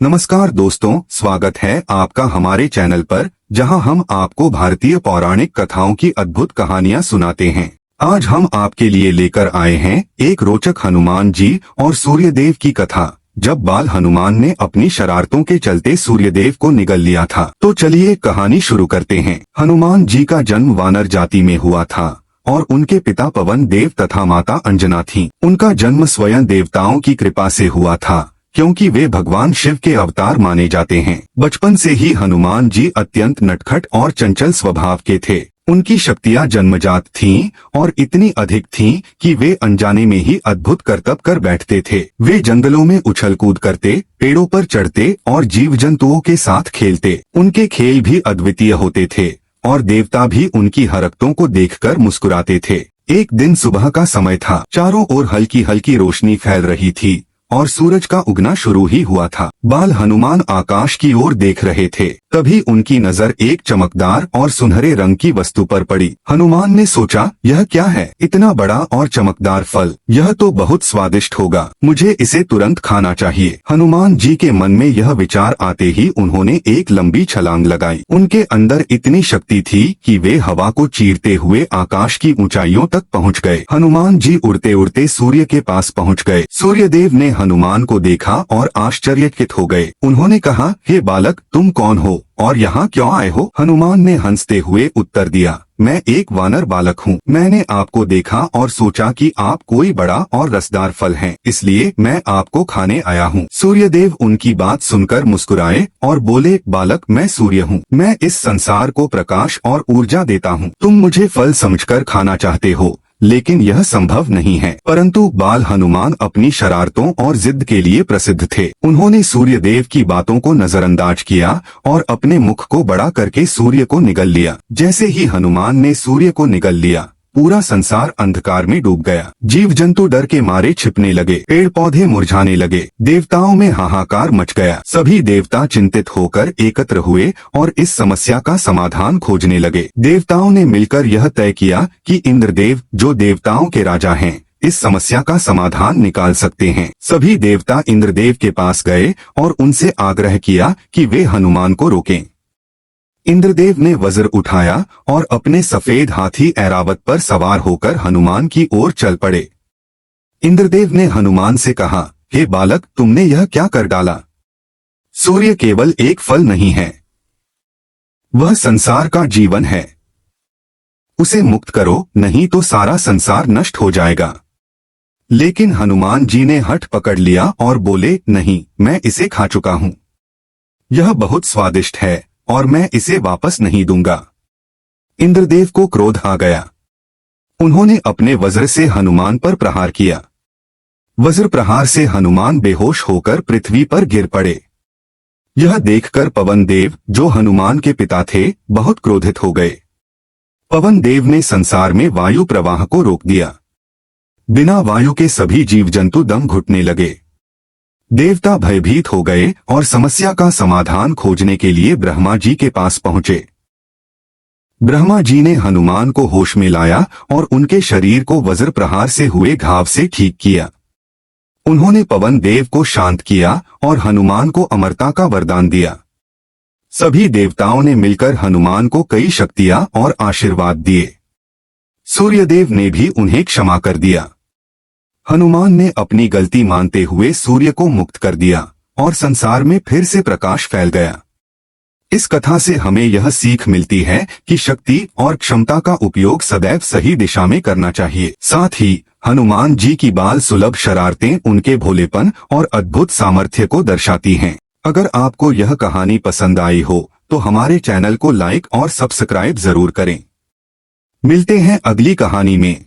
नमस्कार दोस्तों, स्वागत है आपका हमारे चैनल पर, जहां हम आपको भारतीय पौराणिक कथाओं की अद्भुत कहानियां सुनाते हैं। आज हम आपके लिए लेकर आए हैं एक रोचक हनुमान जी और सूर्यदेव की कथा। जब बाल हनुमान ने अपनी शरारतों के चलते सूर्यदेव को निगल लिया था, तो चलिए कहानी शुरू करते हैं। हनुमान जी का जन्म वानर जाति में हुआ था और उनके पिता पवन देव तथा माता अंजना थीं। उनका जन्म स्वयं देवताओं की कृपा से हुआ था, क्योंकि वे भगवान शिव के अवतार माने जाते हैं। बचपन से ही हनुमान जी अत्यंत नटखट और चंचल स्वभाव के थे। उनकी शक्तियां जन्मजात थीं और इतनी अधिक थीं कि वे अनजाने में ही अद्भुत करतब कर बैठते थे। वे जंगलों में उछल कूद करते, पेड़ों पर चढ़ते और जीव जंतुओं के साथ खेलते। उनके खेल भी अद्वितीय होते थे और देवता भी उनकी हरकतों को देखकर मुस्कुराते थे। एक दिन सुबह का समय था। चारों ओर हल्की हल्की रोशनी फैल रही थी और सूरज का उगना शुरू ही हुआ था। बाल हनुमान आकाश की ओर देख रहे थे। तभी उनकी नजर एक चमकदार और सुनहरे रंग की वस्तु पर पड़ी। हनुमान ने सोचा, यह क्या है? इतना बड़ा और चमकदार फल, यह तो बहुत स्वादिष्ट होगा। मुझे इसे तुरंत खाना चाहिए। हनुमान जी के मन में यह विचार आते ही उन्होंने एक लंबी छलांग लगाई। उनके अंदर इतनी शक्ति थी कि वे हवा को चीरते हुए आकाश की ऊंचाइयों तक पहुँच गए। हनुमान जी उड़ते उड़ते सूर्य के पास पहुँच गए। सूर्यदेव ने हनुमान को देखा और आश्चर्यचकित हो गए। उन्होंने कहा, हे बालक, तुम कौन हो और यहाँ क्यों आए हो? हनुमान ने हंसते हुए उत्तर दिया, मैं एक वानर बालक हूँ। मैंने आपको देखा और सोचा कि आप कोई बड़ा और रसदार फल हैं, इसलिए मैं आपको खाने आया हूँ। सूर्यदेव उनकी बात सुनकर मुस्कुराए और बोले, बालक, मैं सूर्य हूँ। मैं इस संसार को प्रकाश और ऊर्जा देता हूँ। तुम मुझे फल समझकर खाना चाहते हो, लेकिन यह संभव नहीं है। परंतु बाल हनुमान अपनी शरारतों और जिद के लिए प्रसिद्ध थे। उन्होंने सूर्यदेव की बातों को नजरअंदाज किया और अपने मुख को बड़ा करके सूर्य को निगल लिया। जैसे ही हनुमान ने सूर्य को निगल लिया, पूरा संसार अंधकार में डूब गया। जीव जंतु डर के मारे छिपने लगे, पेड़ पौधे मुरझाने लगे, देवताओं में हाहाकार मच गया। सभी देवता चिंतित होकर एकत्र हुए और इस समस्या का समाधान खोजने लगे। देवताओं ने मिलकर यह तय किया कि इंद्रदेव, जो देवताओं के राजा हैं, इस समस्या का समाधान निकाल सकते हैं। सभी देवता इंद्रदेव के पास गए और उनसे आग्रह किया कि वे हनुमान को रोकें। इंद्रदेव ने वज्र उठाया और अपने सफेद हाथी ऐरावत पर सवार होकर हनुमान की ओर चल पड़े। इंद्रदेव ने हनुमान से कहा, हे बालक, तुमने यह क्या कर डाला? सूर्य केवल एक फल नहीं है, वह संसार का जीवन है। उसे मुक्त करो, नहीं तो सारा संसार नष्ट हो जाएगा। लेकिन हनुमान जी ने हठ पकड़ लिया और बोले, नहीं, मैं इसे खा चुका हूं। यह बहुत स्वादिष्ट है और मैं इसे वापस नहीं दूंगा। इंद्रदेव को क्रोध आ गया। उन्होंने अपने वज्र से हनुमान पर प्रहार किया। वज्र प्रहार से हनुमान बेहोश होकर पृथ्वी पर गिर पड़े। यह देखकर पवन देव, जो हनुमान के पिता थे, बहुत क्रोधित हो गए। पवन देव ने संसार में वायु प्रवाह को रोक दिया। बिना वायु के सभी जीव जंतु दम घुटने लगे। देवता भयभीत हो गए और समस्या का समाधान खोजने के लिए ब्रह्मा जी के पास पहुंचे। ब्रह्मा जी ने हनुमान को होश में लाया और उनके शरीर को वज्र प्रहार से हुए घाव से ठीक किया। उन्होंने पवन देव को शांत किया और हनुमान को अमरता का वरदान दिया। सभी देवताओं ने मिलकर हनुमान को कई शक्तियां और आशीर्वाद दिए। सूर्यदेव ने भी उन्हें क्षमा कर दिया। हनुमान ने अपनी गलती मानते हुए सूर्य को मुक्त कर दिया और संसार में फिर से प्रकाश फैल गया। इस कथा से हमें यह सीख मिलती है कि शक्ति और क्षमता का उपयोग सदैव सही दिशा में करना चाहिए। साथ ही हनुमान जी की बाल सुलभ शरारतें उनके भोलेपन और अद्भुत सामर्थ्य को दर्शाती हैं। अगर आपको यह कहानी पसंद आई हो तो हमारे चैनल को लाइक और सब्सक्राइब जरूर करें। मिलते हैं अगली कहानी में।